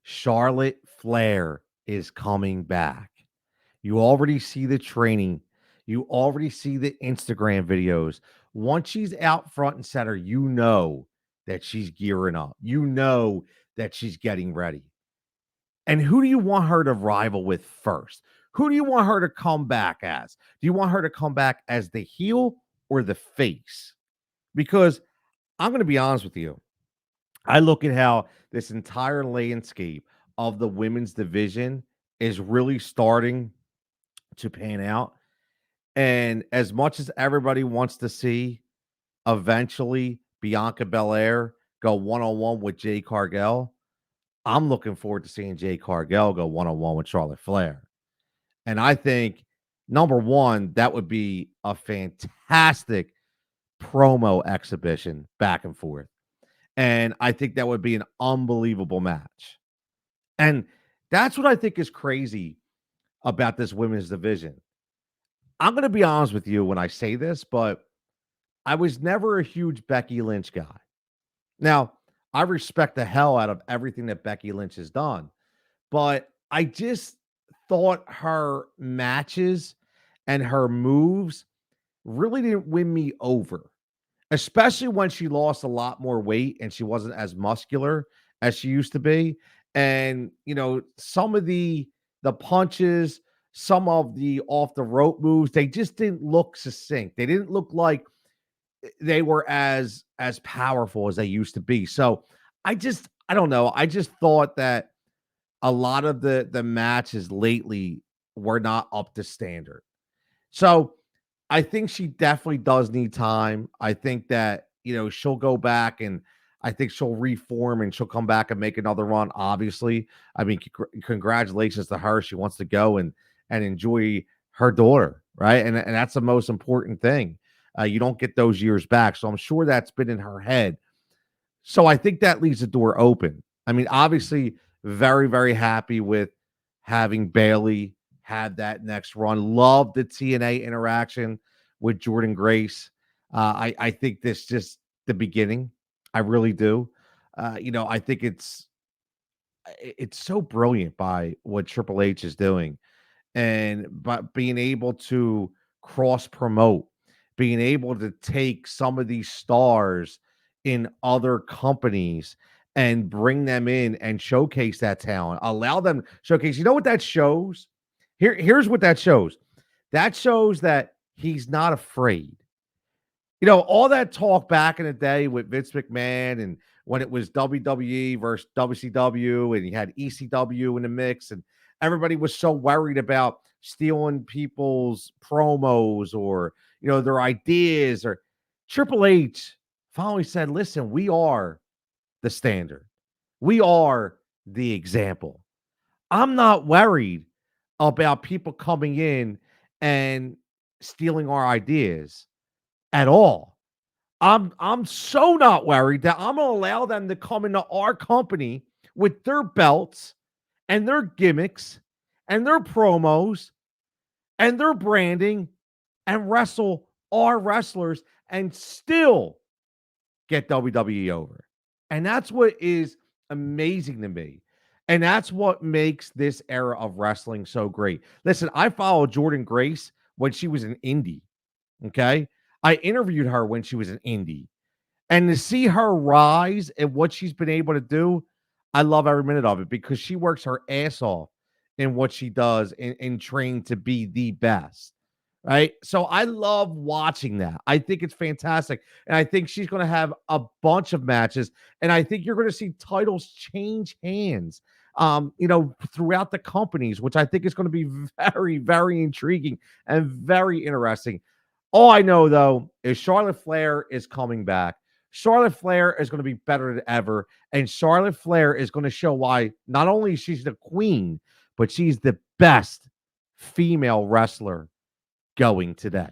Charlotte Flair is coming back. You already see the training. You already see the Instagram videos. Once she's out front and center, you know that she's gearing up. You know that she's getting ready. And who do you want her to rival with first? Who do you want her to come back as? Do you want her to come back as the heel or the face? Because I'm going to be honest with you. I look at how this entire landscape of the women's division is really starting to pan out. And as much as everybody wants to see eventually Bianca Belair go one on one with Jade Cargill, I'm looking forward to seeing Jade Cargill go one on one with Charlotte Flair. And I think, number one, that would be a fantastic promo exhibition back and forth. And I think that would be an unbelievable match. And that's what I think is crazy about this women's division. I'm going to be honest with you when I say this, but I was never a huge Becky Lynch guy. Now, I respect the hell out of everything that Becky Lynch has done, but I just thought her matches and her moves really didn't win me over, especially when she lost a lot more weight and she wasn't as muscular as she used to be. And, some of the punches, some of the off the rope moves, they just didn't look succinct. They didn't look like they were as powerful as they used to be. So I don't know. I just thought that a lot of the matches lately were not up to standard. So I think she definitely does need time. I think that, she'll go back and I think she'll reform and she'll come back and make another run. Obviously, I mean, congratulations to her. She wants to go and enjoy her daughter, right? And that's the most important thing. You don't get those years back. So I'm sure that's been in her head. So I think that leaves the door open. I mean, obviously, very, very happy with having Bailey have that next run. Love the TNA interaction with Jordan Grace. I think this just the beginning. I really do. I think it's so brilliant by what Triple H is doing, and but being able to cross promote, being able to take some of these stars in other companies and bring them in and showcase that talent, allow them showcase. You know what that shows? Here's what that shows. That shows that he's not afraid. All that talk back in the day with Vince McMahon and when it was WWE versus WCW and you had ECW in the mix and everybody was so worried about stealing people's promos or, their ideas or Triple H finally said, listen, we are the standard. We are the example. I'm not worried about people coming in and stealing our ideas at all. I'm so not worried that I'm gonna allow them to come into our company with their belts and their gimmicks and their promos and their branding and wrestle our wrestlers and still get WWE over. And that's what is amazing to me. And that's what makes this era of wrestling so great. Listen, I followed Jordan Grace when she was an indie. Okay. I interviewed her when she was an indie. And to see her rise and what she's been able to do, I love every minute of it because she works her ass off in what she does and trained to be the best. Right. So I love watching that. I think it's fantastic. And I think she's going to have a bunch of matches. And I think you're going to see titles change hands, throughout the companies, which I think is going to be very, very intriguing and very interesting. All I know, though, is Charlotte Flair is coming back. Charlotte Flair is going to be better than ever. And Charlotte Flair is going to show why not only she's the queen, but she's the best female wrestler going today.